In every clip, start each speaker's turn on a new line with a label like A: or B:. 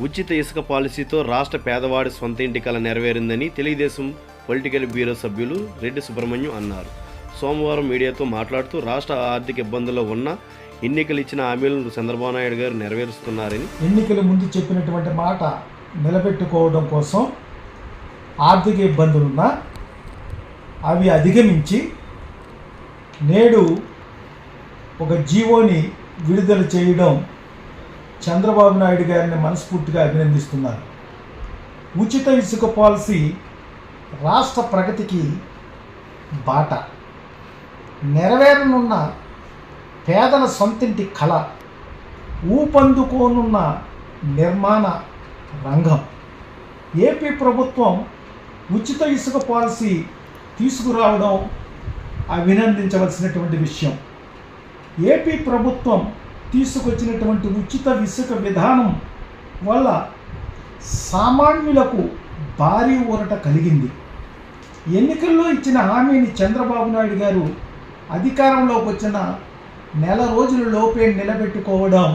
A: ఉచిత ఇసుక పాలసీతో రాష్ట్ర పేదవాడి సొంత ఇంటి కల నెరవేరిందని తెలుగుదేశం పొలిటికల్ బ్యూరో సభ్యులు రెడ్డి సుబ్రహ్మణ్యం అన్నారు. సోమవారం మీడియాతో మాట్లాడుతూ రాష్ట్ర ఆర్థిక ఇబ్బందుల్లో ఉన్న ఎన్నికలు ఇచ్చిన హామీలను చంద్రబాబు నాయుడు గారు నెరవేరుస్తున్నారని,
B: ఎన్నికల ముందు చెప్పినటువంటి మాట నిలబెట్టుకోవడం కోసం ఆర్థిక ఇబ్బందులున్నా అవి అధిగమించి నేడు ఒక జీవోని విడుదల చేయడం చంద్రబాబు నాయుడు గారిని మనస్ఫూర్తిగా అభినందిస్తున్నారు. ఉచిత ఇసుక పాలసీ రాష్ట్ర ప్రగతికి బాట, నెరవేరనున్న పేదల సొంతింటి కళ, ఊపందుకోనున్న నిర్మాణ రంగం. ఏపీ ప్రభుత్వం ఉచిత ఇసుక పాలసీ తీసుకురావడం అభినందించవలసినటువంటి విషయం. ఏపీ ప్రభుత్వం తీసుకొచ్చినటువంటి ఉచిత ఇసుక విధానం వల్ల సామాన్యులకు భారీ ఊరట కలిగింది. ఎన్నికల్లో ఇచ్చిన హామీని చంద్రబాబు నాయుడు గారు అధికారంలోకి వచ్చిన నెల రోజుల లోపే నిలబెట్టుకోవడం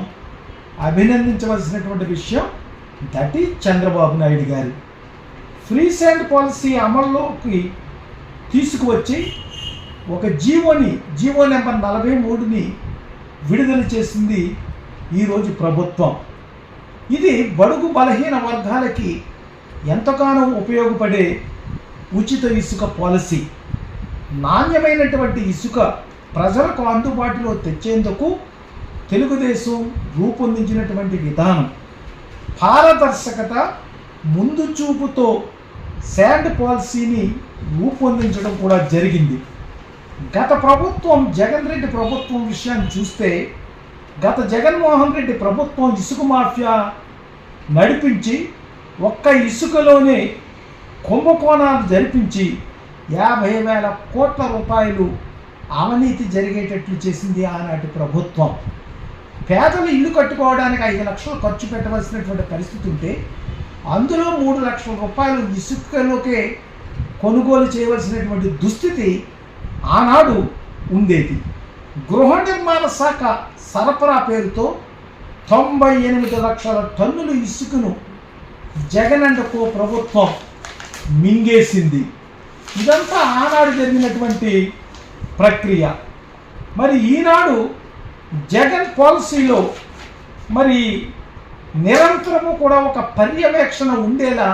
B: అభినందించవలసినటువంటి విషయం. దట్ ఈజ్ చంద్రబాబు నాయుడు గారు. ఫ్రీ శాండ్ పాలసీ అమల్లోకి తీసుకువచ్చి ఒక జీవో నెంబర్ 43ని విడుదల చేసింది ఈరోజు ప్రభుత్వం. ఇది బడుగు బలహీన వర్గాలకి ఎంతగానో ఉపయోగపడే ఉచిత ఇసుక పాలసీ. నాణ్యమైనటువంటి ఇసుక ప్రజలకు అందుబాటులో తెచ్చేందుకు తెలుగుదేశం రూపొందించినటువంటి విధానం, పారదర్శకత, ముందు చూపుతో శాండ్ పాలసీని రూపొందించడం కూడా జరిగింది. గత ప్రభుత్వం జగన్ రెడ్డి ప్రభుత్వం విషయాన్ని చూస్తే, గత జగన్మోహన్ రెడ్డి ప్రభుత్వం ఇసుక మాఫియా నడిపించి ఒక్క ఇసుకలోనే కుంభకోణాలు జరిపించి 50,000 కోట్ల రూపాయలు అవినీతి జరిగేటట్లు చేసింది ఆనాటి ప్రభుత్వం. పేదలు ఇల్లు కట్టుకోవడానికి 5 లక్షలు ఖర్చు పెట్టవలసినటువంటి పరిస్థితి ఉంటే అందులో 3 లక్షల రూపాయలు ఇసుకలోకే కొనుగోలు చేయవలసినటువంటి దుస్థితి ఆనాడు ఉండేది. గృహ నిర్మాణ శాఖ సరఫరా పేరుతో 98 లక్షల టన్నులు ఇసుకను జగన్ అండ్ కో ప్రభుత్వం మింగేసింది. ఇదంతా ఆనాడు జరిగినటువంటి ప్రక్రియ. మరి ఈనాడు జగన్ పాలసీలో మరి నిరంతరము కూడా ఒక పర్యవేక్షణ ఉండేలా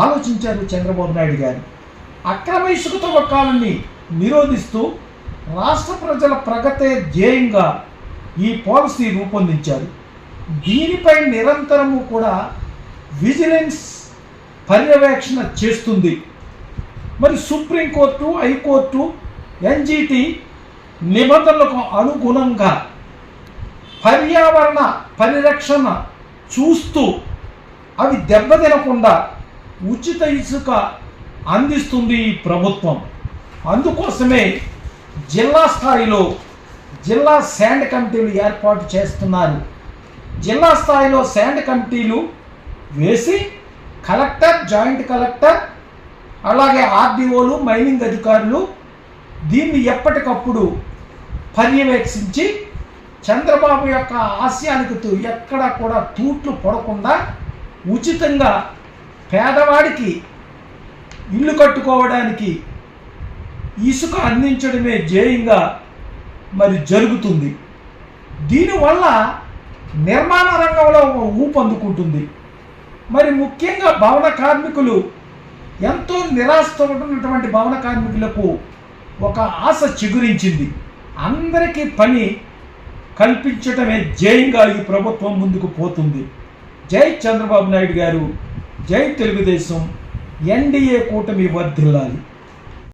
B: ఆలోచించారు చంద్రబాబు నాయుడు గారు. అక్రమ ఇసుక తవ్వకాలని నిరోధిస్తూ రాష్ట్ర ప్రజల ప్రగతే ధ్యేయంగా ఈ పాలసీ రూపొందించారు. దీనిపై నిరంతరము కూడా విజిలెన్స్ పర్యవేక్షణ చేస్తుంది. మరి సుప్రీంకోర్టు, హైకోర్టు, ఎన్జిటి నిబంధనలకు అనుగుణంగా పర్యావరణ పరిరక్షణ చూస్తూ అవి దెబ్బతినకుండా ఉచిత ఇసుక అందిస్తుంది ఈ ప్రభుత్వం. అందుకోసమే జిల్లా స్థాయిలో జిల్లా శాండ్ కమిటీలు ఏర్పాటు చేస్తున్నారు. జిల్లా స్థాయిలో శాండ్ కమిటీలు వేసి కలెక్టర్, జాయింట్ కలెక్టర్, అలాగే ఆర్డీఓలు, మైనింగ్ అధికారులు దీన్ని ఎప్పటికప్పుడు పర్యవేక్షించి చంద్రబాబు యొక్క ఆశయానికి ఎక్కడ కూడా తూట్లు పడకుండా ఉచితంగా పేదవాడికి ఇల్లు కట్టుకోవడానికి ఇసుక అందించడమే ధ్యేయంగా మరి జరుగుతుంది. దీనివల్ల నిర్మాణ రంగంలో ఊపందుకుంటుంది. మరి ముఖ్యంగా భవన కార్మికులు, ఎంతో నిరాశతో ఉన్నటువంటి భవన కార్మికులకు ఒక ఆశ చిగురించింది. అందరికీ పని కల్పించటమే ధ్యేయంగా ఈ ప్రభుత్వం ముందుకు పోతుంది. జై చంద్రబాబు నాయుడు గారు, జై తెలుగుదేశం, ఎన్డీఏ కూటమి వర్ధిల్లాలి.